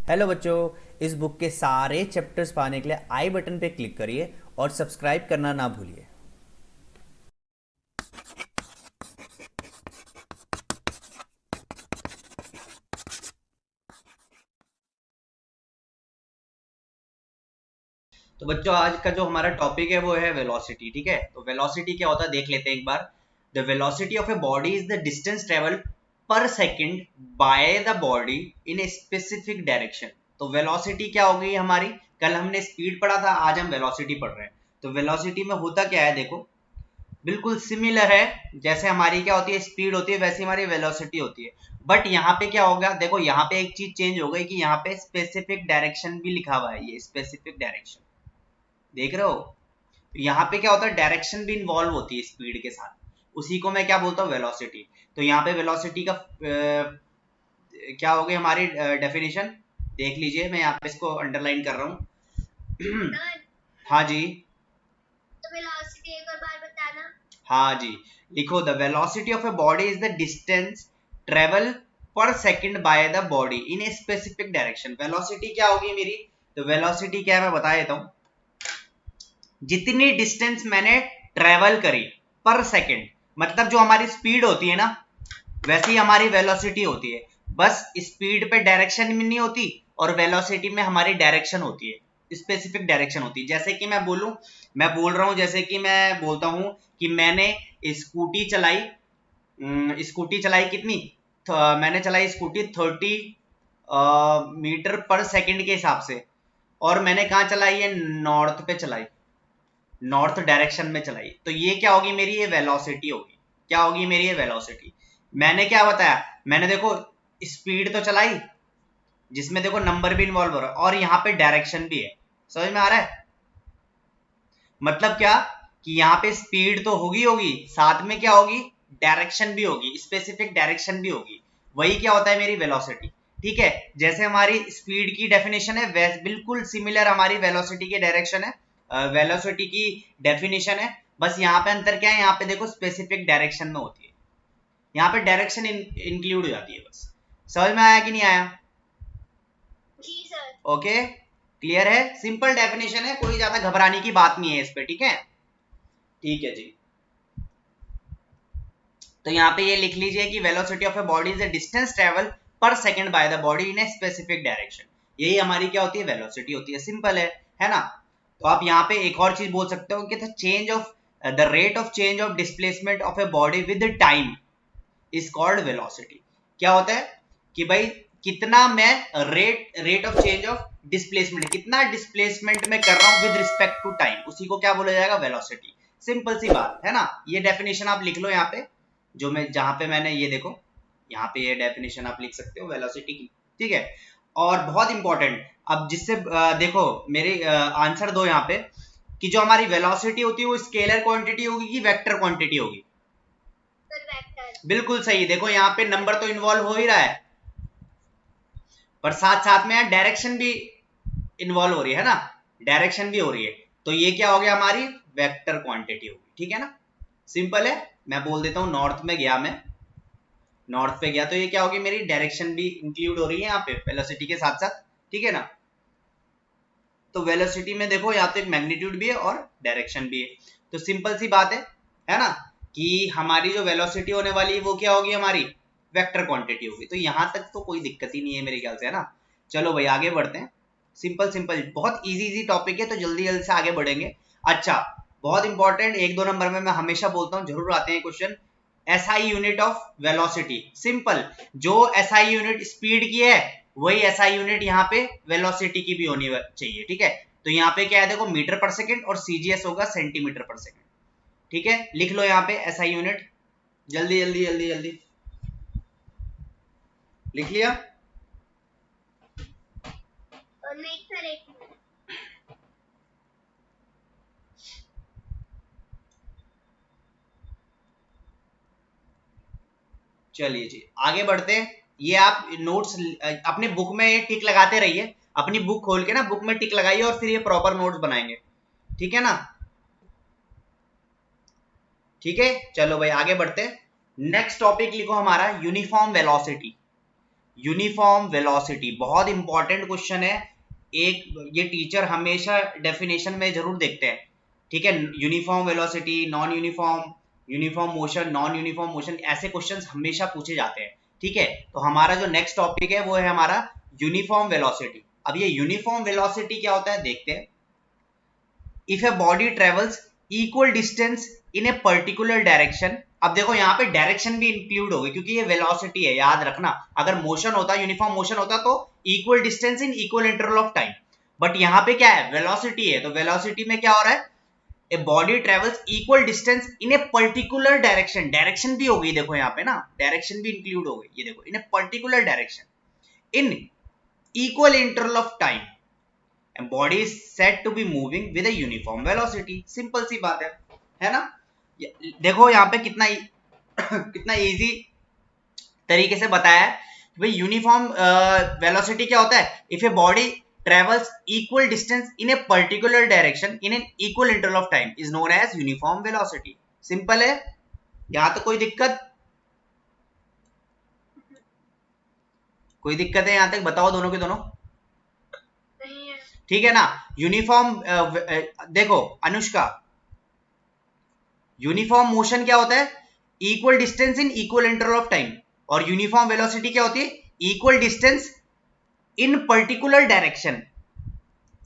Hello बच्चों, इस book के सारे चैप्टर्स पाने के लिए आई बटन पे क्लिक करिए और सब्सक्राइब करना ना भूलिए। तो बच्चों आज का जो हमारा टॉपिक है वो है वेलोसिटी। ठीक है, तो वेलोसिटी क्या होता है देख लेते हैं एक बार। The velocity of a body is the distance travel per second by the body in a specific direction. तो वेलोसिटी क्या हो गई हमारी, कल हमने स्पीड पढ़ा था, आज हम वेलोसिटी पढ़ रहे हैं। तो वेलोसिटी में होता क्या है, देखो बिल्कुल सिमिलर है, जैसे हमारी क्या होती है स्पीड होती है वैसे हमारी वेलोसिटी होती है। बट यहाँ पे क्या होगा, देखो यहाँ पे एक चीज चेंज हो गई कि यहाँ पे स्पेसिफिक डायरेक्शन भी लिखा हुआ है, ये स्पेसिफिक डायरेक्शन देख रहे हो। तो यहाँ पे क्या होता है, डायरेक्शन भी इन्वॉल्व होती है स्पीड के साथ, उसी को मैं क्या बोलता हूँ, वेलोसिटी। तो यहाँ पे वेलोसिटी का क्या हो गई हमारी डेफिनेशन, देख लीजिए, मैं यहाँ पे इसको अंडरलाइन कर रहा हूँ। हाँ जी, तो वेलोसिटी एक और बार बताना। हाँ जी, लिखो the velocity of a body is the distance travel per second by the body in a specific direction. Velocity क्या होगी मेरी, तो वेलोसिटी क्या है मैं बता देता हूँ। जितनी डिस्टेंस मैंने ट्रेवल करी पर सेकंड, मतलब जो हमारी स्पीड होती है ना वैसी हमारी वेलोसिटी होती है। बस स्पीड पे डायरेक्शन में नहीं होती और वेलोसिटी में हमारी डायरेक्शन होती है, स्पेसिफिक डायरेक्शन होती है। जैसे कि मैं बोलूं, मैं बोल रहा हूं, जैसे कि मैं बोलता हूं कि मैंने स्कूटी चलाई, स्कूटी चलाई कितनी, मैंने चलाई स्कूटी 30 मीटर पर सेकंड के हिसाब से, और मैंने कहा चलाई है, नॉर्थ पे चलाई, नॉर्थ डायरेक्शन में चलाई। तो ये क्या होगी मेरी, ये वेलोसिटी होगी। क्या होगी मेरी ये वेलोसिटी। मैंने क्या बताया, मैंने देखो स्पीड तो चलाई जिसमें देखो नंबर भी इन्वॉल्व हो रहा है और यहाँ पे डायरेक्शन भी है, समझ में आ रहा है। मतलब क्या कि यहाँ पे स्पीड तो होगी होगी, साथ में क्या होगी, डायरेक्शन भी होगी, स्पेसिफिक डायरेक्शन भी होगी। वही क्या होता है मेरी वेलोसिटी। ठीक है, जैसे हमारी स्पीड की डेफिनेशन है वैसे बिल्कुल सिमिलर हमारी वेलोसिटी की डायरेक्शन है, वेलोसिटी की डेफिनेशन है। बस यहाँ पे अंतर क्या है, यहाँ पे देखो स्पेसिफिक डायरेक्शन में होती है, यहाँ पे डायरेक्शन इंक्लूड हो जाती है। बस समझ में आया कि नहीं आया। जी सर। ओके, क्लियर है, सिंपल डेफिनेशन है, कोई ज्यादा घबराने की बात नहीं है इस पे। ठीक है, ठीक है जी। तो यहाँ पे ये लिख लीजिए कि velocity of a body is the distance travel per second by the body in a specific direction. यही हमारी क्या होती है, वेलोसिटी होती है। सिंपल है ना। तो आप यहाँ पे एक और चीज बोल सकते हो कि the change of the rate of change of displacement of a body with time is called velocity. क्या होता है कि भाई कितना मैं rate of change of displacement, कितना डिस्प्लेसमेंट में कर रहा हूं विद रिस्पेक्ट टू टाइम, उसी को क्या बोला जाएगा, वेलोसिटी। सिंपल सी बात है ना। ये डेफिनेशन आप लिख लो यहाँ पे, जो मैं जहां पे मैंने ये देखो, यहाँ पे ये डेफिनेशन आप लिख सकते हो वेलोसिटी की। ठीक है, और बहुत इंपॉर्टेंट, अब जिससे देखो मेरे आंसर दो यहाँ पे कि जो हमारी वेलोसिटी होती है वो स्केलर क्वांटिटी होगी कि वेक्टर क्वांटिटी होगी। Sir vector. बिल्कुल सही, देखो यहाँ पे नंबर तो इन्वॉल्व हो ही रहा है पर साथ साथ में यार डायरेक्शन भी इन्वॉल्व हो रही है ना, डायरेक्शन भी हो रही है। तो ये क्या हो गया, हमारी वेक्टर क्वांटिटी होगी। ठीक है ना, सिंपल है। मैं बोल देता हूँ नॉर्थ में गया, मैं नॉर्थ पे गया तो ये क्या होगी, मेरी डायरेक्शन भी इंक्लूड हो रही है यहाँ पे वेलोसिटी के साथ साथ। ठीक है ना। तो वेलोसिटी में देखो यहाँ तो एक मैग्नीट्यूड भी है और डायरेक्शन भी है। तो सिंपल सी बात है ना, कि हमारी जो वेलोसिटी होने वाली है वो क्या होगी, हमारी वेक्टर क्वांटिटी होगी। तो यहां तक तो कोई दिक्कत ही नहीं है मेरे ख्याल से, है ना। चलो भाई आगे बढ़ते हैं। सिंपल सिंपल बहुत इजी टॉपिक है, तो जल्दी जल्दी से आगे बढ़ेंगे। अच्छा, बहुत इंपॉर्टेंट, एक दो नंबर में मैं हमेशा बोलता हूँ, जरूर आते हैं question. SI unit of velocity. Simple, जो एसआई यूनिट स्पीड की है वही एसआई यूनिट यहाँ पे वेलोसिटी की भी होनी चाहिए। ठीक है, तो यहाँ पे क्या है देखो, मीटर पर सेकंड और सीजीएस होगा सेंटीमीटर पर सेकंड। ठीक है, लिख लो यहाँ पे एसआई यूनिट, जल्दी जल्दी जल्दी जल्दी लिख लिया। और नहीं सर, एक मिनट। चलिए जी आगे बढ़ते हैं। ये आप नोट्स अपनी बुक में टिक लगाते रहिए, अपनी बुक खोल के ना बुक में टिक लगाइए और फिर ये प्रॉपर नोट्स बनाएंगे। ठीक है ना, ठीक है। चलो भाई आगे बढ़ते हैं। नेक्स्ट टॉपिक लिखो हमारा यूनिफॉर्म वेलोसिटी। यूनिफॉर्म वेलोसिटी बहुत इंपॉर्टेंट क्वेश्चन है। एक ये टीचर हमेशा डेफिनेशन में जरूर देखते हैं, ठीक है। Uniform velocity, non uniform, uniform motion, non uniform motion, ऐसे क्वेश्चंस हमेशा पूछे जाते हैं, ठीक है। तो हमारा जो नेक्स्ट टॉपिक है वो है हमारा यूनिफॉर्म वेलोसिटी। अब ये यूनिफॉर्म वेलोसिटी क्या होता है देखते हैं। If a body travels equal distance in a particular direction, अब देखो यहाँ पे डायरेक्शन भी इंक्लूड होगी क्योंकि ये वेलोसिटी है, याद रखना। अगर मोशन होता, यूनिफॉर्म मोशन होता तो equal distance in equal interval of time, but यहाँ पे क्या है, वेलोसिटी है। तो वेलोसिटी में क्या हो रहा है, ए body travels equal distance in a particular direction, direction भी हो गई देखो यहाँ पे ना, डायरेक्शन भी इंक्लूड हो गई, ये देखो, in a particular direction in equal interval of time, and body is said to be moving with a uniform velocity। Simple सी बात है ना। देखो यहाँ पे कितना कितना इजी तरीके से बताया है कि भाई यूनिफॉर्म वेलोसिटी क्या होता है, if a body travels equal distance in a particular direction in an equal interval of time is known as uniform velocity। Simple है, यहां तो कोई दिक्कत है यहां तक, बताओ दोनों के दोनों, ठीक है ना। यूनिफॉर्म देखो अनुष्का, यूनिफॉर्म मोशन क्या होता है, equal distance in equal interval of time, और यूनिफॉर्म वेलोसिटी क्या होती है, equal distance in particular direction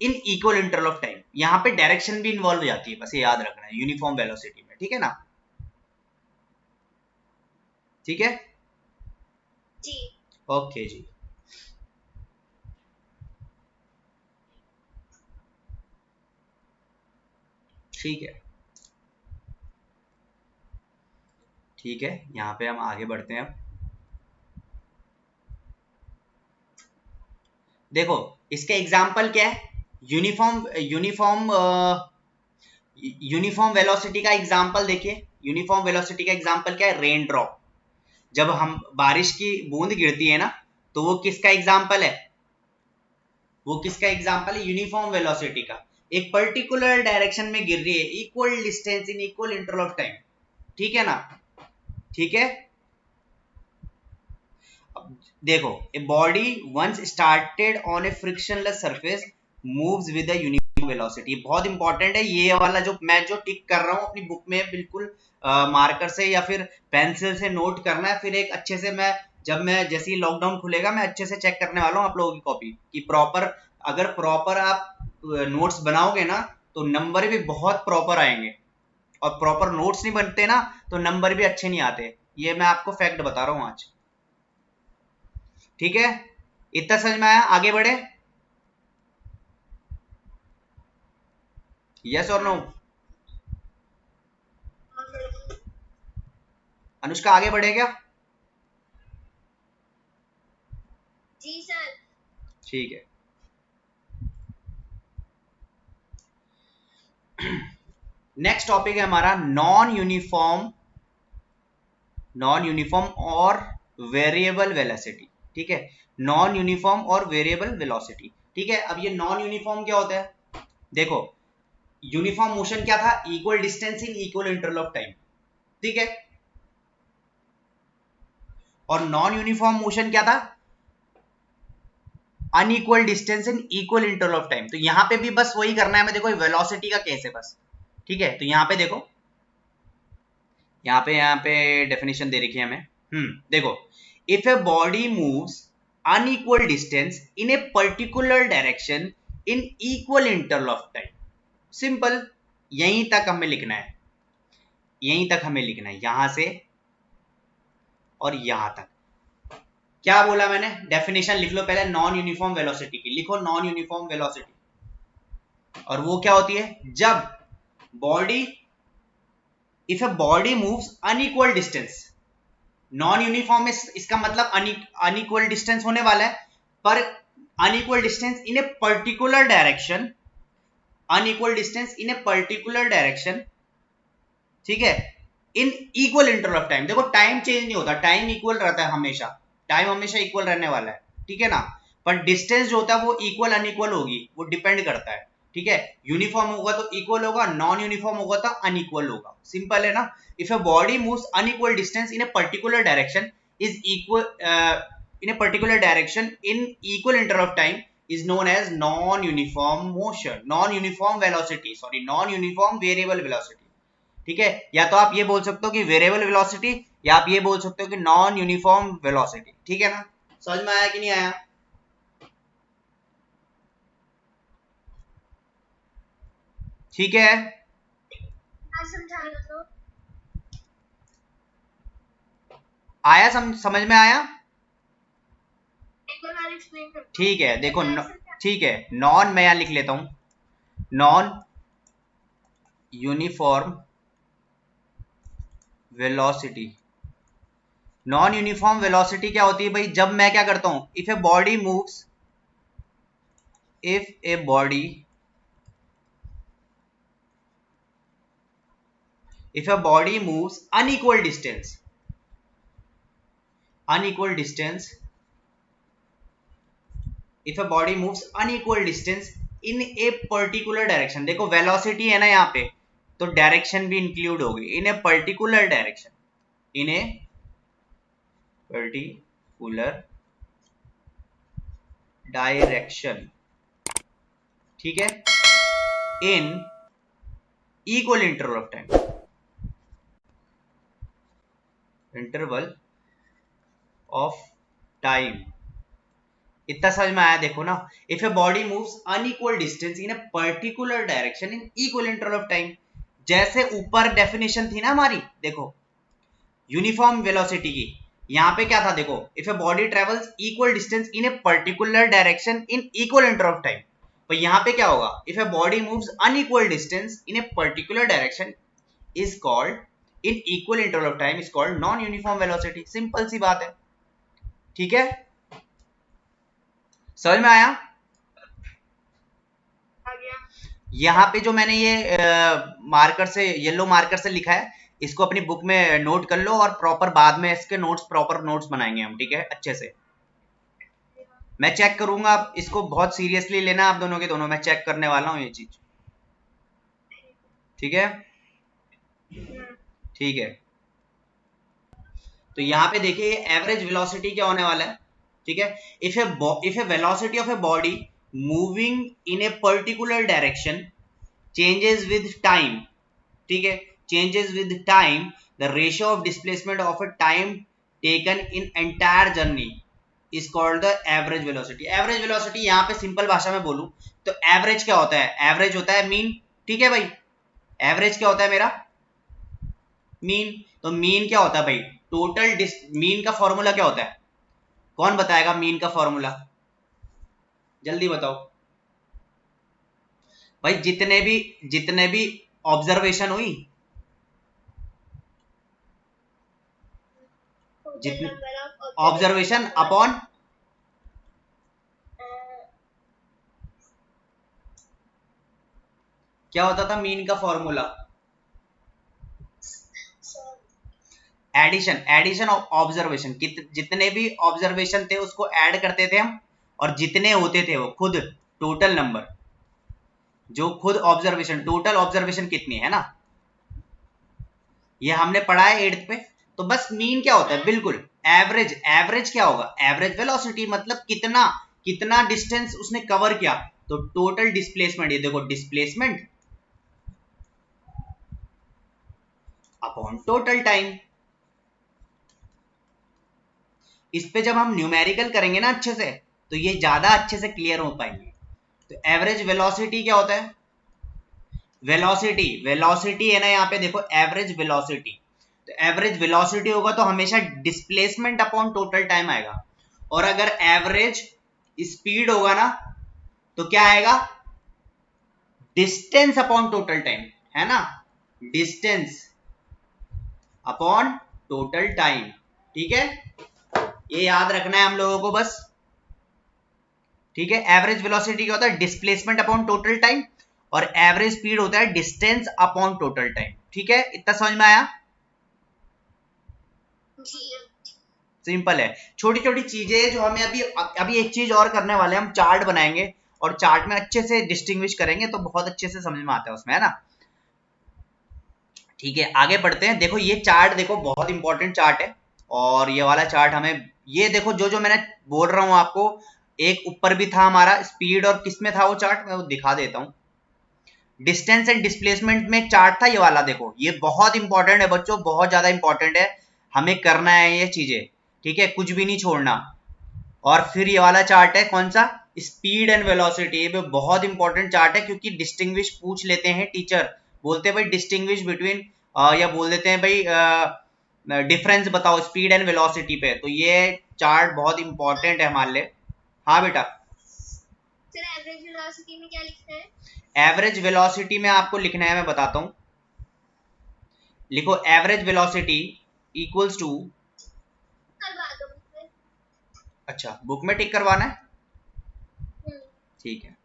in equal interval of time. यहां पे डायरेक्शन भी इन्वॉल्व हो जाती है, बस ये याद रखना है यूनिफॉर्म वेलोसिटी में, ठीक है ना। ठीक है जी, ओके जी। ठीक है, ठीक है, यहां पे हम आगे बढ़ते हैं। अब देखो इसके एग्जाम्पल क्या है, यूनिफॉर्म वेलोसिटी का एग्जाम्पल देखिए। यूनिफॉर्म वेलोसिटी का एग्जाम्पल क्या है, रेन ड्रॉप। जब हम बारिश की बूंद गिरती है ना, तो वो किसका एग्जाम्पल है, वो किसका एग्जाम्पल है, यूनिफॉर्म वेलोसिटी का। एक पर्टिकुलर डायरेक्शन में गिर रही है, equal distance in equal interval of time, ठीक है ना। ठीक है, अब देखो, a body once started on a frictionless surface moves with a uniform velocity. बहुत इंपॉर्टेंट है ये वाला, जो मैं टिक कर रहा हूं अपनी बुक में, बिल्कुल मार्कर से या फिर पेंसिल से नोट करना है। फिर एक अच्छे से जब मैं जैसे ही लॉकडाउन खुलेगा मैं अच्छे से चेक करने वाला हूँ आप लोगों की कॉपी कि प्रॉपर, अगर प्रॉपर आप नोट्स बनाओगे ना तो नंबर भी बहुत प्रॉपर आएंगे, और प्रॉपर नोट्स नहीं बनते ना तो नंबर भी अच्छे नहीं आते। ये मैं आपको फैक्ट बता रहा हूं आज, ठीक है। इतना समझ में आया, आगे बढ़े, यस और नो। अनुष्का आगे बढ़े क्या, जी सर। ठीक है। नेक्स्ट टॉपिक है हमारा नॉन यूनिफॉर्म और वेरिएबल वेलोसिटी, ठीक है। नॉन यूनिफॉर्म और वेरिएबल वेलोसिटी, ठीक है। अब ये नॉन यूनिफॉर्म क्या होता है, देखो यूनिफॉर्म मोशन क्या था, equal distance in equal interval of time, ठीक है। और नॉन यूनिफॉर्म मोशन क्या था, unequal distance in equal interval of time. तो यहां पे भी बस वही करना है हमें, देखो वेलोसिटी का केस है बस, ठीक है। तो यहां पे देखो, यहाँ पे डेफिनेशन दे रखी है हमें। देखो, if a body moves unequal distance in a particular direction in equal interval of time, simple, यहीं तक हमें लिखना है, यहीं तक हमें लिखना है, यहां से और यहां तक। क्या बोला मैंने, डेफिनेशन लिख लो पहले नॉन यूनिफॉर्म वेलोसिटी की, लिखो नॉन यूनिफॉर्म वेलोसिटी, और वो क्या होती है, जब body, if a body moves unequal distance, non uniform में इसका मतलब अनइक्वल डिस्टेंस होने वाला है, पर unequal distance in a particular direction, unequal distance in a particular direction, ठीक है, in equal interval of time. देखो टाइम चेंज नहीं होता, टाइम इक्वल रहता है हमेशा, टाइम हमेशा इक्वल रहने वाला है, ठीक है ना। पर डिस्टेंस जो होता है वो इक्वल अनइक्वल होगी, वो डिपेंड करता है, ठीक है। यूनिफॉर्म होगा तो इक्वल होगा, नॉन यूनिफॉर्म होगा तो अनइक्वल होगा, सिंपल है ना। If a body moves unequal distance in a particular direction is equal in a particular direction in equal interval of time is known as non-uniform motion, non-uniform velocity, sorry, non-uniform variable velocity. ठीक है, या तो आप ये बोल सकते हो कि वेरिएबल वेलोसिटी, या आप ये बोल सकते हो कि नॉन यूनिफॉर्म वेलोसिटी। ठीक है ना, समझ में आया कि नहीं आया? ठीक है, समझाना तो आया, समझ में आया? एक बार एक्सप्लेन कर। ठीक है, देखो ठीक है, नॉन, मैं यहां लिख लेता हूं, non uniform velocity. Non uniform velocity क्या होती है भाई? जब मैं क्या करता हूं, if a body moves, if a body, if a body moves unequal distance if a body moves unequal distance in a particular direction, देखो वेलोसिटी है ना यहाँ पे, तो डायरेक्शन भी इंक्लूड होगी, in a particular direction, in a particular direction, ठीक है, in equal interval of time, interval of time. इतना समझ में आया? देखो ना, if a body moves unequal distance in a particular direction in equal interval of time, जैसे ऊपर डेफिनेशन थी ना हमारी, देखो यूनिफॉर्म वेलोसिटी की, यहां पे क्या था, देखो if a body travels equal distance in a particular direction in equal interval of time, तो यहां पे क्या होगा, if a body moves unequal distance in a particular direction is called in equal interval of time is called non uniform velocity. Simple सी बात है, ठीक है, समझ में आया? यहां पे जो मैंने ये मार्कर से, येलो मार्कर से लिखा है, इसको अपनी बुक में नोट कर लो, और प्रॉपर बाद में इसके नोट्स, प्रॉपर नोट्स बनाएंगे हम, ठीक है, अच्छे से। मैं चेक करूंगा, इसको बहुत सीरियसली लेना आप दोनों के दोनों, मैं चेक करने वाला हूं ये चीज, ठीक है, ठीक है। तो यहां पे देखिए एवरेज वेलोसिटी क्या होने वाला है, ठीक है, if A velocity of a body moving in a particular direction changes with time, ठीक है, changes with time, the ratio of displacement of A time taken in entire journey is called the average velocity. Average velocity यहां पे simple भाषा में बोलूं तो average क्या होता है, एवरेज होता है मीन, ठीक है भाई, एवरेज क्या होता है मेरा, मीन। तो मीन क्या होता है भाई, टोटल मीन का फॉर्मूला क्या होता है, कौन बताएगा मीन का फॉर्मूला, जल्दी बताओ भाई, जितने भी ऑब्जर्वेशन हुई, जितने ऑब्जर्वेशन अपॉन क्या होता था मीन का फॉर्मूला, एडिशन ऑफ ऑब्जर्वेशन, जितने भी ऑब्जर्वेशन थे उसको ऐड करते थे हम, और जितने होते थे वो खुद टोटल नंबर, जो खुद ऑब्जर्वेशन, टोटल ऑब्जर्वेशन कितनी है ना, ये हमने पढ़ा है 8th पे। तो बस मीन क्या होता है, बिल्कुल एवरेज। एवरेज क्या होगा, एवरेज वेलोसिटी, मतलब कितना डिस्टेंस उसने कवर किया, तो टोटल डिस्प्लेसमेंट, ये देखो डिस्प्लेसमेंट अपॉन टोटल टाइम। इस पे जब हम न्यूमेरिकल करेंगे ना अच्छे से, तो ये ज्यादा अच्छे से क्लियर हो पाएंगे। तो एवरेज वेलोसिटी क्या होता है, वेलोसिटी है ना, यहाँ पे देखो एवरेज वेलोसिटी, तो एवरेज वेलोसिटी होगा तो हमेशा डिस्प्लेसमेंट अपॉन टोटल टाइम आएगा, और अगर एवरेज स्पीड होगा ना तो क्या आएगा, डिस्टेंस अपॉन टोटल टाइम, है ना, डिस्टेंस अपॉन टोटल टाइम, ठीक है, ये याद रखना है हम लोगों को बस, ठीक है। एवरेज वेलोसिटी क्या होता है, डिस्प्लेसमेंट अपॉन टोटल टाइम, और एवरेज स्पीड होता है डिस्टेंस अपॉन टोटल टाइम, ठीक है, इतना समझ में आया? सिंपल है, छोटी छोटी चीजें जो हमें अभी एक चीज और करने वाले हैं, हम चार्ट बनाएंगे, और चार्ट में अच्छे से डिस्टिंग्विश करेंगे, तो बहुत अच्छे से समझ में आता है उसमें, है ना, ठीक है। आगे बढ़ते हैं, देखो ये चार्ट देखो बहुत इंपॉर्टेंट चार्ट है, और ये वाला चार्ट हमें, ये देखो जो जो मैंने बोल रहा हूं आपको, एक ऊपर भी था हमारा स्पीड, और किसमें था वो चार्ट, मैं वो दिखा देता हूं। डिस्टेंस एंड डिस्प्लेसमेंट में एक चार्ट था ये वाला, देखो ये बहुत इंपॉर्टेंट है बच्चों, बहुत ज्यादा इंपॉर्टेंट है, हमें करना है ये चीजें, ठीक है, कुछ भी नहीं छोड़ना। और फिर ये वाला चार्ट है कौन सा, स्पीड एंड वेलोसिटी, ये बहुत इंपॉर्टेंट चार्ट है, क्योंकि डिस्टिंग्विश पूछ लेते हैं टीचर, बोलते हैं भाई डिस्टिंग्विश बिटवीन, या बोल देते हैं भाई डिफरेंस बताओ स्पीड एंड वेलोसिटी पे, तो ये चार्ट बहुत इंपॉर्टेंट है हमारे लिए। हाँ बेटा। सर एवरेज वेलोसिटी में क्या लिखना है? एवरेज वेलोसिटी में आपको लिखना है, मैं बताता हूं, लिखो एवरेज वेलोसिटी इक्वल्स टू, करवा दो मुझे। अच्छा बुक में टिक करवाना है, ठीक है।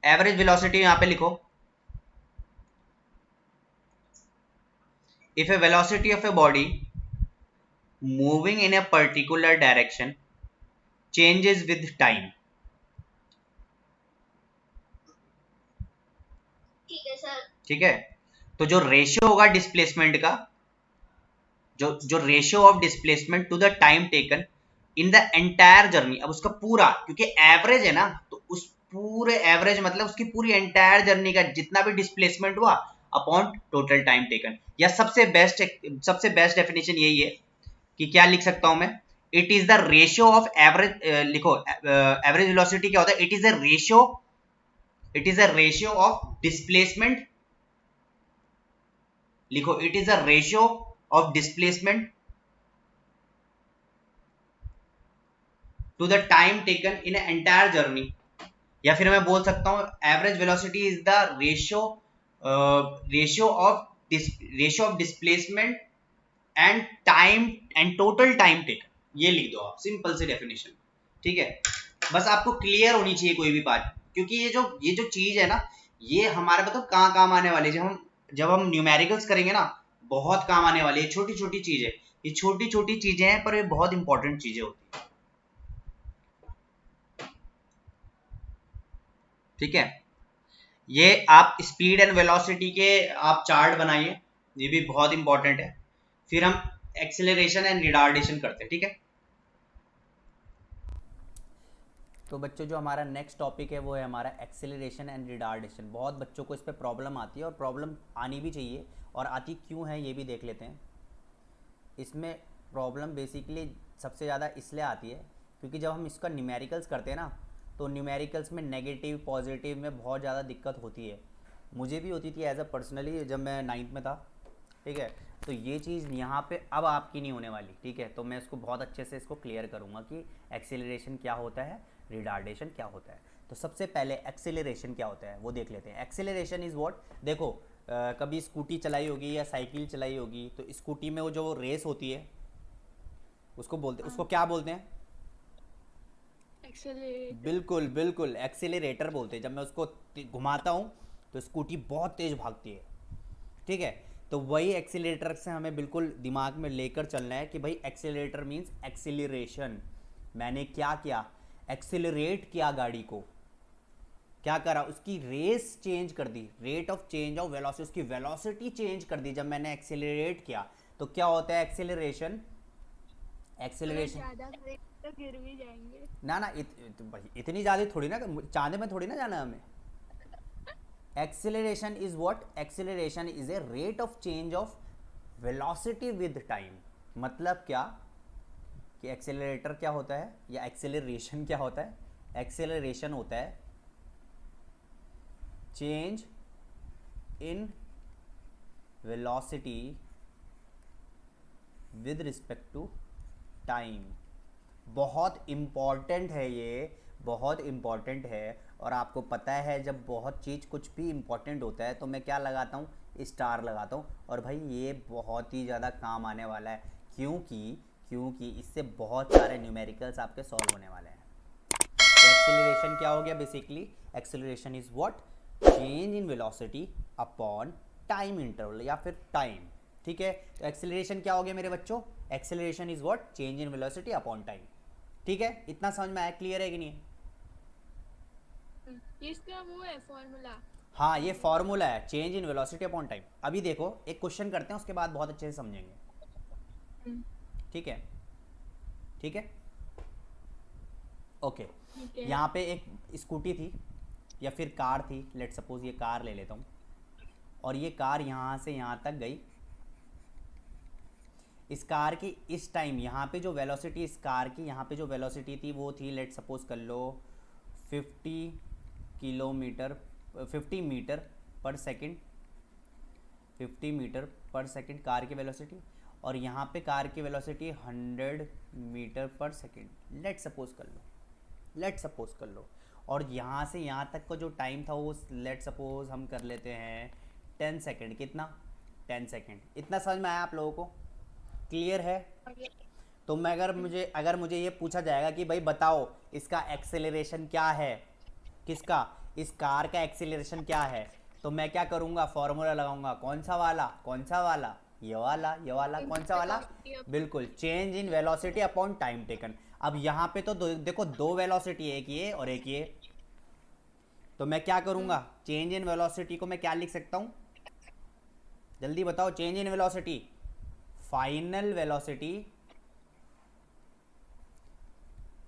एवरेज वेलोसिटी यहां पे लिखो, if a velocity of a body moving in a particular direction changes with time, ठीक है सर। ठीक है, तो जो रेशियो होगा डिस्प्लेसमेंट का, जो ratio of displacement to the time taken in the entire journey, अब उसका पूरा, क्योंकि एवरेज है ना, तो उस पूरे एवरेज मतलब उसकी पूरी एंटायर जर्नी का जितना भी डिस्प्लेसमेंट हुआ अपॉन टोटल टाइम टेकन, या सबसे बेस्ट डेफिनेशन यही है कि क्या लिख सकता हूं मैं, it is the ratio of average, लिखो एवरेज वेलोसिटी क्या होता है, it is the ratio of displacement, लिखो it is the ratio of displacement to the time taken in entire journey, या फिर मैं बोल सकता हूं average velocity is the ratio of displacement and time and total time taken, ये लिख दो आप, सिंपल सी डेफिनेशन, ठीक है। बस आपको क्लियर होनी चाहिए कोई भी बात, क्योंकि ये जो चीज है ना, ये हमारे मतलब कहाँ काम आने वाली है, जब हम न्यूमेरिकल्स करेंगे ना, बहुत काम आने वाली है, छोटी छोटी चीज है, ये छोटी छोटी चीजें हैं पर ये बहुत इंपॉर्टेंट चीजें होती है, ठीक है। ये आप स्पीड एंड वेलोसिटी के आप चार्ट बनाइए, ये भी बहुत इंपॉर्टेंट है। फिर हम एक्सेलरेशन एंड रिटार्डेशन करते हैं, ठीक है। तो बच्चों जो हमारा नेक्स्ट टॉपिक है वो है हमारा एक्सेलरेशन एंड रिटार्डेशन। बहुत बच्चों को इस पे प्रॉब्लम आती है, और प्रॉब्लम आनी भी चाहिए, और आती क्यों है ये भी देख लेते हैं। इसमें प्रॉब्लम बेसिकली सबसे ज़्यादा इसलिए आती है क्योंकि जब हम इसका न्यूमेरिकल्स करते हैं ना, तो न्यूमेरिकल्स में नेगेटिव पॉजिटिव में बहुत ज़्यादा दिक्कत होती है। मुझे भी होती थी एज अ पर्सनली, जब मैं 9th में था, ठीक है। तो ये चीज़ यहाँ पे अब आपकी नहीं होने वाली, ठीक है। तो मैं इसको बहुत अच्छे से इसको क्लियर करूँगा कि एक्सेलरेशन क्या होता है, रिटार्डेशन क्या होता है। तो सबसे पहले एक्सेलरेशन क्या होता है वो देख लेते हैं। एक्सेलरेशन इज़ व्हाट, देखो कभी स्कूटी चलाई होगी या साइकिल चलाई होगी, तो स्कूटी में वो जो रेस होती है उसको क्या बोलते हैं? बिल्कुल बिल्कुल, एक्सेलरेटर बोलते हैं। जब मैं उसको घुमाता हूँ तो स्कूटी बहुत तेज़ भागती है, ठीक है। तो वही एक्सेलरेटर से हमें बिल्कुल दिमाग में लेकर चलना है कि भाई एक्सेलरेटर मीन्स एक्सेलरेशन। मैंने क्या किया, एक्सेलरेट किया गाड़ी को, क्या करा, उसकी रेस चेंज कर दी, rate of change of velocity, उसकी वेलोसिटी चेंज कर दी जब मैंने एक्सेलरेट किया। तो क्या होता है एक्सेलरेशन, ज्यादा तो गिर भी जाएंगे ना इतनी ज़्यादा थोड़ी ना, चांदे में थोड़ी ना जाना हमें। Acceleration is what, acceleration is a rate of change of velocity with time. मतलब क्या कि एक्सेलरेटर क्या होता है या एक्सेलरेशन क्या होता है, एक्सेलरेशन होता है change in velocity with respect to time. बहुत इम्पॉर्टेंट है ये, बहुत इम्पॉर्टेंट है। और आपको पता है जब बहुत चीज़ कुछ भी इम्पॉर्टेंट होता है तो मैं क्या लगाता हूँ, स्टार लगाता हूँ। और भाई ये बहुत ही ज़्यादा काम आने वाला है, क्योंकि इससे बहुत सारे न्यूमेरिकल्स आपके सॉल्व होने वाले हैं। तो एक्सेलरेशन क्या हो गया, basically acceleration is what, change in velocity upon time interval या फिर टाइम, ठीक है। तो एक्सेलरेशन क्या हो गया मेरे बच्चों, acceleration is what, change in velocity upon time, ठीक है। इतना समझ में आया, क्लियर है कि नहीं? इसका वो है फॉर्मूला। हाँ, ये फॉर्मूला है change in velocity upon time. अभी देखो एक क्वेश्चन करते हैं, उसके बाद बहुत अच्छे से समझेंगे। हम्म, ठीक है, ठीक है, ओके। ठीक है। यहाँ पे एक स्कूटी थी या फिर कार थी, लेट सपोज ये कार ले लेता हूँ, और ये कार यहाँ से यहाँ तक गई। इस कार की इस टाइम यहाँ पे जो वेलोसिटी, इस कार की यहाँ पे जो वेलोसिटी थी वो थी, लेट सपोज कर लो 50 kilometre 50 metre per second, 50 metre per second car की वेलोसिटी। और यहाँ पे कार की velocity 100 metre per second, let suppose कर लो, लेट सपोज कर लो। और यहाँ से यहाँ तक का जो टाइम था वो लेट सपोज हम कर लेते हैं 10 सेकंड। कितना? 10 सेकंड। इतना समझ में आया आप लोगों को? क्लियर है? तो मैं अगर मुझे ये पूछा जाएगा कि भाई बताओ इसका एक्सेलरेशन क्या है, किसका, इस कार का एक्सेलरेशन क्या है, तो मैं क्या करूँगा? फॉर्मूला लगाऊंगा। कौन सा वाला? कौन सा वाला? ये वाला, ये वाला। कौन सा वाला? बिल्कुल, change in velocity upon time taken. अब यहाँ पे तो देखो दो वेलोसिटी, एक ये और एक ये। तो मैं क्या करूँगा? चेंज इन वेलोसिटी को मैं क्या लिख सकता हूँ? जल्दी बताओ। Change in velocity, final velocity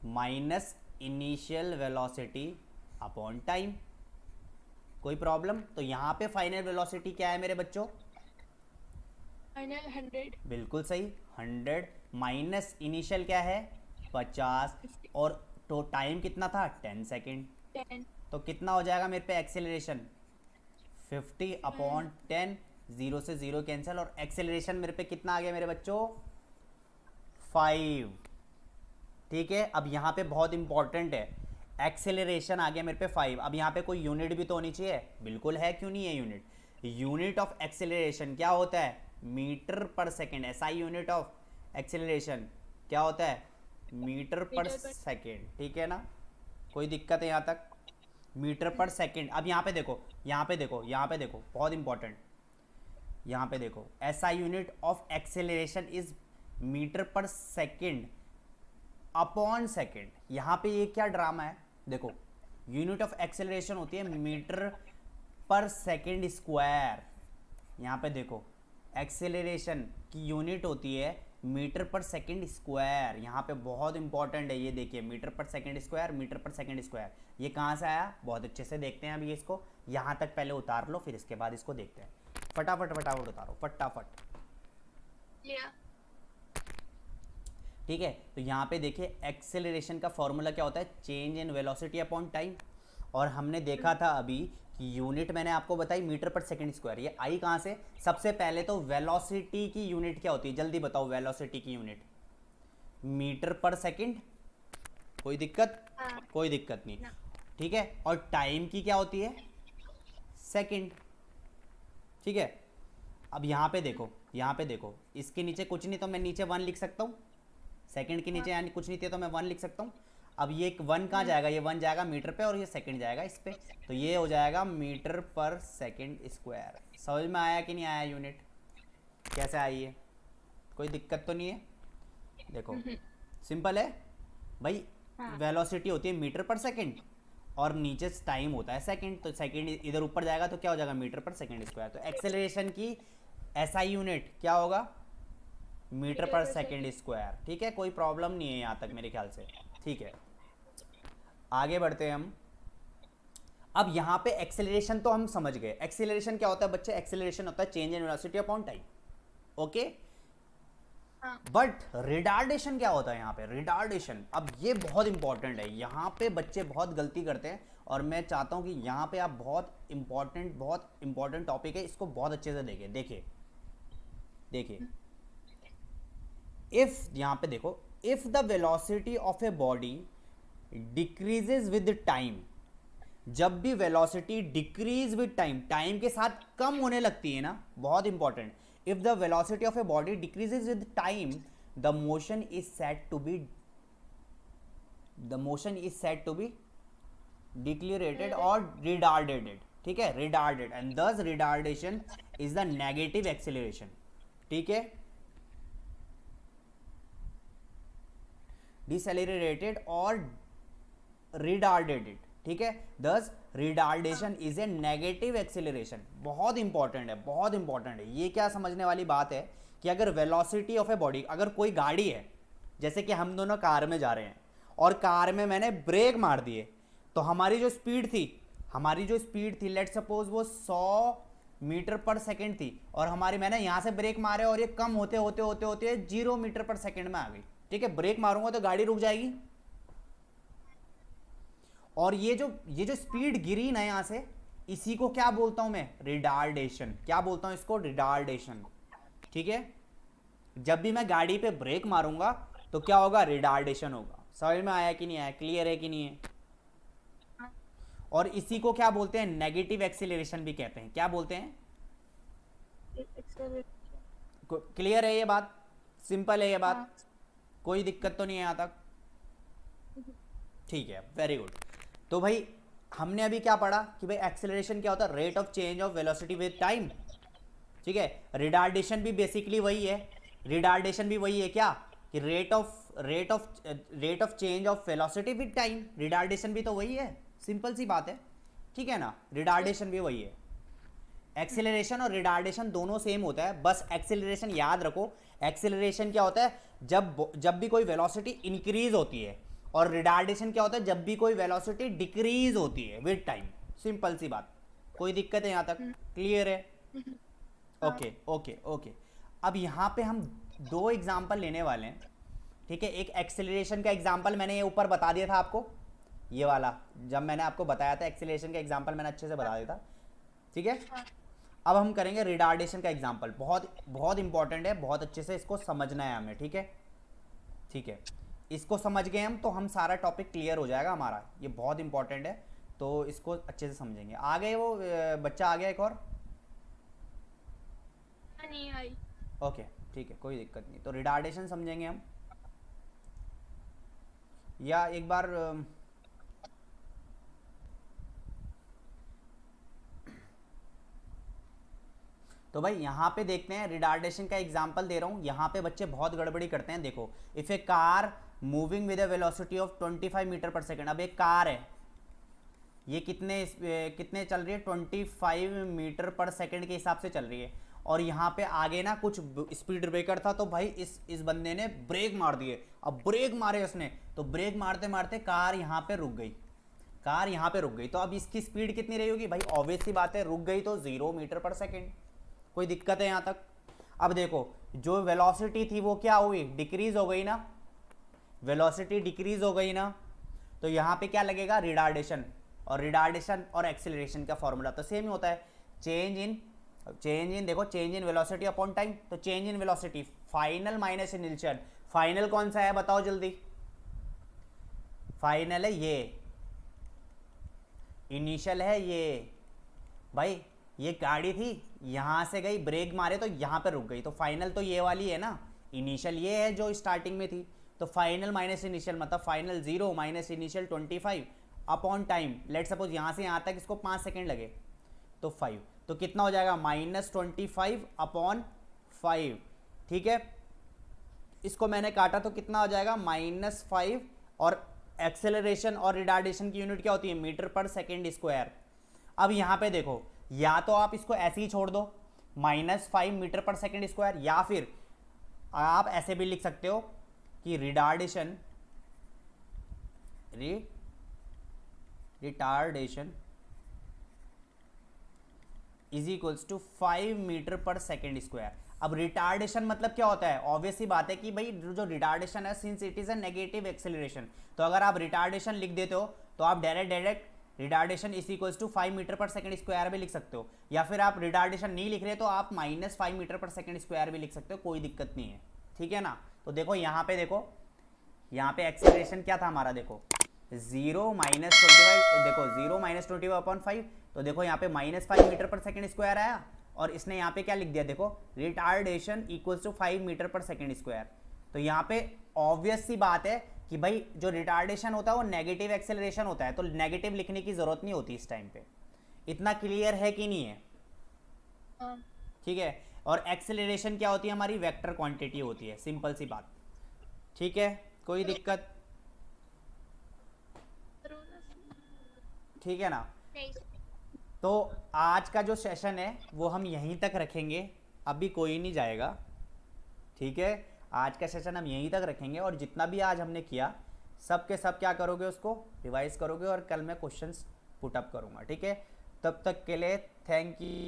minus initial velocity upon time. कोई प्रॉब्लम? तो यहाँ पे फाइनल वेलोसिटी क्या है मेरे बच्चों? फाइनल 100। बिल्कुल सही, 100 माइनस इनिशियल क्या है? 50। और तो टाइम कितना था? 10 सेकेंड। 10। तो कितना हो जाएगा मेरे पे एक्सेलरेशन? 50 अपॉन 10, 0 से 0 कैंसिल, और एक्सेलरेशन मेरे पे कितना आ गया मेरे बच्चों? 5। ठीक है, अब यहाँ पे बहुत इंपॉर्टेंट है, एक्सेलरेशन आ गया मेरे पे 5। अब यहाँ पे कोई यूनिट भी तो होनी चाहिए। बिल्कुल है, क्यों नहीं है यूनिट? यूनिट ऑफ एक्सेलरेशन क्या होता है? Metre per second. SI unit of acceleration क्या होता है? Metre per second. ठीक है ना? कोई दिक्कत है यहाँ तक? Metre per second. अब यहाँ पे देखो, यहाँ पे देखो, यहाँ पे देखो, बहुत इंपॉर्टेंट। यहाँ पे देखो, SI unit of acceleration is metre per second upon second. यहाँ पे ये क्या ड्रामा है? देखो, यूनिट ऑफ एक्सेलरेशन होती है मीटर पर सेकेंड स्क्वायर। यहाँ पे देखो, एक्सेलरेशन की यूनिट होती है मीटर पर सेकेंड स्क्वायर। यहाँ पे बहुत इंपॉर्टेंट है, ये देखिए, metre per second square, metre per second square. ये कहाँ से आया? बहुत अच्छे से देखते हैं अभी इसको। यहाँ तक पहले उतार लो, फिर इसके बाद इसको देखते हैं। फटाफट फटाफट उतारो, फटाफट। लिया। ठीक है, तो यहाँ पे देखिए एक्सेलरेशन का फॉर्मूला क्या होता है? Change in velocity upon time. और हमने देखा था अभी कि यूनिट मैंने आपको बताई मीटर पर सेकंड स्क्वायर। ये आई कहाँ से? सबसे पहले तो वेलोसिटी की यूनिट क्या होती है? जल्दी बताओ, वेलोसिटी की यूनिट मीटर पर सेकंड। कोई दिक्कत? कोई दिक्कत नहीं। ठीक है, और टाइम की क्या होती है? सेकंड। ठीक है, अब यहाँ पे देखो, यहाँ पे देखो, इसके नीचे कुछ नहीं तो मैं नीचे 1 लिख सकता हूँ। सेकंड के नीचे यानी कुछ नहीं थी तो मैं 1 लिख सकता हूँ। अब ये 1 कहाँ जाएगा? ये 1 जाएगा मीटर पे और ये सेकंड जाएगा इस पे, तो ये हो जाएगा मीटर पर सेकंड स्क्वायर। समझ में आया कि नहीं आया यूनिट? कैसे आई है? कोई दिक्कत तो नहीं है? देखो सिंपल है भाई। वेलोसिटी होती है मीटर पर सेकंड और नीचे टाइम होता है सेकंड, तो सेकंड इधर ऊपर जाएगा तो क्या हो जाएगा? Metre per second square. तो एक्सेलरेशन की एसआई यूनिट क्या होगा? Metre per second square. ठीक है, कोई प्रॉब्लम नहीं है यहाँ तक मेरे ख्याल से। ठीक है, आगे बढ़ते हैं हम। अब यहाँ पे एक्सेलरेशन तो हम समझ गए। एक्सेलरेशन क्या होता है बच्चे? एक्सेलरेशन होता है change in velocity upon time. Okay, but retardation क्या होता है यहाँ पे? रिटार्डेशन, अब ये बहुत इंपॉर्टेंट है। यहाँ पे बच्चे बहुत गलती करते हैं और मैं चाहता हूँ कि यहाँ पे आप बहुत इंपॉर्टेंट टॉपिक है, इसको बहुत अच्छे से देखिए। देखिए इफ, यहाँ पे देखो, if the velocity of a body decreases with time, जब भी velocity decrease with time, time के साथ कम होने लगती है ना, बहुत important. If the velocity of a body decreases with time, the motion is said to be decelerated और रिटार्डेड। ठीक है, retarded, and thus retardation is the negative acceleration. ठीक है, डिसेलरेटेड और रिटार्डेड ठीक है। Thus retardation is a negative acceleration, बहुत important है, बहुत इंपॉर्टेंट है। ये क्या समझने वाली बात है कि अगर वेलोसिटी ऑफ ए बॉडी, अगर कोई गाड़ी है, जैसे कि हम दोनों कार में जा रहे हैं और कार में मैंने ब्रेक मार दिए, तो हमारी जो स्पीड थी लेट सपोज वो 100 मीटर पर सेकंड थी, और मैंने यहाँ से ब्रेक मारे और ये कम होते होते होते होते 0 मीटर पर सेकंड में आ गई, ठीक है। ब्रेक मारूंगा तो गाड़ी रुक जाएगी, और ये जो स्पीड गिरी ना यहाँ से, इसी को क्या बोलता हूं मैं, रिटार्डेशन। क्या बोलता हूं इसको, रिटार्डेशन, ठीक है। जब भी मैं गाड़ी पे ब्रेक मारूंगा तो क्या होगा, रिटार्डेशन होगा। समझ में आया कि नहीं आया, क्लियर है कि नहीं है। और इसी को क्या बोलते हैं, नेगेटिव एक्सीलरेशन भी कहते हैं। क्या बोलते हैं, क्लियर है ये बात, सिंपल है ये बात, कोई दिक्कत तो नहीं है यहाँ तक, ठीक है, वेरी गुड। तो भाई हमने अभी क्या पढ़ा कि भाई एक्सेलरेशन क्या होता है, rate of change of velocity with time, ठीक है। रिटार्डेशन भी बेसिकली वही है, रिटार्डेशन भी वही है क्या, कि rate of change of velocity with time, retardation भी तो वही है, सिंपल सी बात है, ठीक है ना। रिटार्डेशन भी वही है, एक्सेलरेशन और रिटार्डेशन दोनों सेम होता है, बस एक्सेलरेशन याद रखो। एक्सेलरेशन क्या होता है, जब भी कोई वेलोसिटी इंक्रीज होती है, और रिटार्डेशन क्या होता है, जब भी कोई वेलोसिटी डिक्रीज होती है विद टाइम, सिंपल सी बात। कोई दिक्कत है यहाँ तक, क्लियर है, ओके ओके ओके। अब यहाँ पे हम 2 एग्जाम्पल लेने वाले हैं, ठीक है। एक एक्सेलरेशन का एग्जाम्पल मैंने ये ऊपर बता दिया था आपको, ये वाला जब मैंने आपको बताया था एक्सेलरेशन का एग्जाम्पल मैंने अच्छे से बता दिया था, ठीक है। अब हम करेंगे रिटार्डेशन का एग्जाम्पल, बहुत बहुत इंपॉर्टेंट है, बहुत अच्छे से इसको समझना है हमें, ठीक है, ठीक है। इसको समझ गए हम तो हम सारा टॉपिक क्लियर हो जाएगा हमारा, ये बहुत इंपॉर्टेंट है, तो इसको अच्छे से समझेंगे। आ गए वो बच्चा आ गया एक और, नहीं आई, ओके ठीक है, कोई दिक्कत नहीं। तो रिटार्डेशन समझेंगे हम, या एक बार तो भाई यहाँ पे देखते हैं, रिटार्डेशन का एग्जांपल दे रहा हूँ। यहाँ पे बच्चे बहुत गड़बड़ी करते हैं, देखो, if a car moving with a velocity of 25 metre per second. अब एक कार है, ये कितने चल रही है, 25 मीटर पर सेकंड के हिसाब से चल रही है, और यहाँ पे आगे ना कुछ स्पीड ब्रेकर था, तो भाई इस बंदे ने ब्रेक मार दिए। अब ब्रेक मारे उसने, तो ब्रेक मारते मारते कार यहाँ पे रुक गई, कार यहाँ पे रुक गई। तो अब इसकी स्पीड कितनी रही होगी भाई, ऑब्वियस सी बात है, रुक गई तो 0 मीटर पर सेकेंड। कोई दिक्कत है यहाँ तक। अब देखो, जो वेलोसिटी थी वो क्या हुई, डिक्रीज हो गई ना, वेलोसिटी डिक्रीज हो गई ना, तो यहाँ पे क्या लगेगा, रिटार्डेशन। और रिटार्डेशन और एक्सेलरेशन का फॉर्मूला तो सेम ही होता है, चेंज इन देखो, change in velocity upon time. तो change in velocity final minus initial, final कौन सा है बताओ जल्दी, फाइनल है ये, इनिशियल है ये। भाई ये गाड़ी थी, यहां से गई, ब्रेक मारे तो यहां पे रुक गई, तो फाइनल तो ये वाली है ना, इनिशियल ये है जो स्टार्टिंग में थी। तो फाइनल माइनस इनिशियल मतलब final 0 minus initial 25 upon time. Let suppose यहाँ से यहाँ तक इसको 5 सेकेंड लगे, तो 5, तो कितना हो जाएगा, -25 अपॉन 5, ठीक है। इसको मैंने काटा तो कितना हो जाएगा, -5, और एक्सेलरेशन और रिटार्डेशन की यूनिट क्या होती है, मीटर पर सेकेंड स्क्वायर। अब यहाँ पे देखो, या तो आप इसको ऐसे ही छोड़ दो, -5 मीटर पर सेकेंड स्क्वायर, या फिर आप ऐसे भी लिख सकते हो कि retardation is equals to 5 metre per second square. अब रिटार्डेशन मतलब क्या होता है, ऑब्वियस सी बात है कि भाई जो रिटार्डेशन है, since it is a negative acceleration, तो अगर आप रिटार्डेशन लिख देते हो तो आप direct retardation is equals to 5 metre per second square भी लिख सकते हो, या फिर आप रिटार्डेशन नहीं लिख रहे तो आप -5 मीटर पर सेकेंड स्क्वायर भी लिख सकते हो, कोई दिक्कत नहीं है, ठीक है ना। तो देखो यहाँ पे, देखो यहाँ पे एक्सेलरेशन क्या था हमारा, देखो 0 माइनस 25, देखो 0 माइनस 25 अपॉन 5, तो देखो यहाँ पे -5 मीटर पर सेकेंड स्क्वायर आया, और इसने यहाँ पे क्या लिख दिया, देखो retardation equals to 5 metre per second square. तो यहाँ पे ऑब्वियस सी बात है कि भाई जो रिटार्डेशन होता है वो नेगेटिव एक्सेलरेशन होता है, तो नेगेटिव लिखने की जरूरत नहीं होती इस टाइम पे। इतना क्लियर है कि नहीं है, ठीक है। और एक्सेलरेशन क्या होती है हमारी, वेक्टर क्वांटिटी होती है, सिंपल सी बात, ठीक है, कोई दिक्कत। ठीक है ना। नहीं सर। तो आज का जो सेशन है वो हम यहीं तक रखेंगे, अभी कोई नहीं जाएगा, ठीक है। आज का सेशन हम यहीं तक रखेंगे और जितना भी आज हमने किया सब के सब क्या करोगे, उसको रिवाइज करोगे और कल मैं क्वेश्चंस पुट अप करूँगा, ठीक है। तब तक के लिए थैंक यू।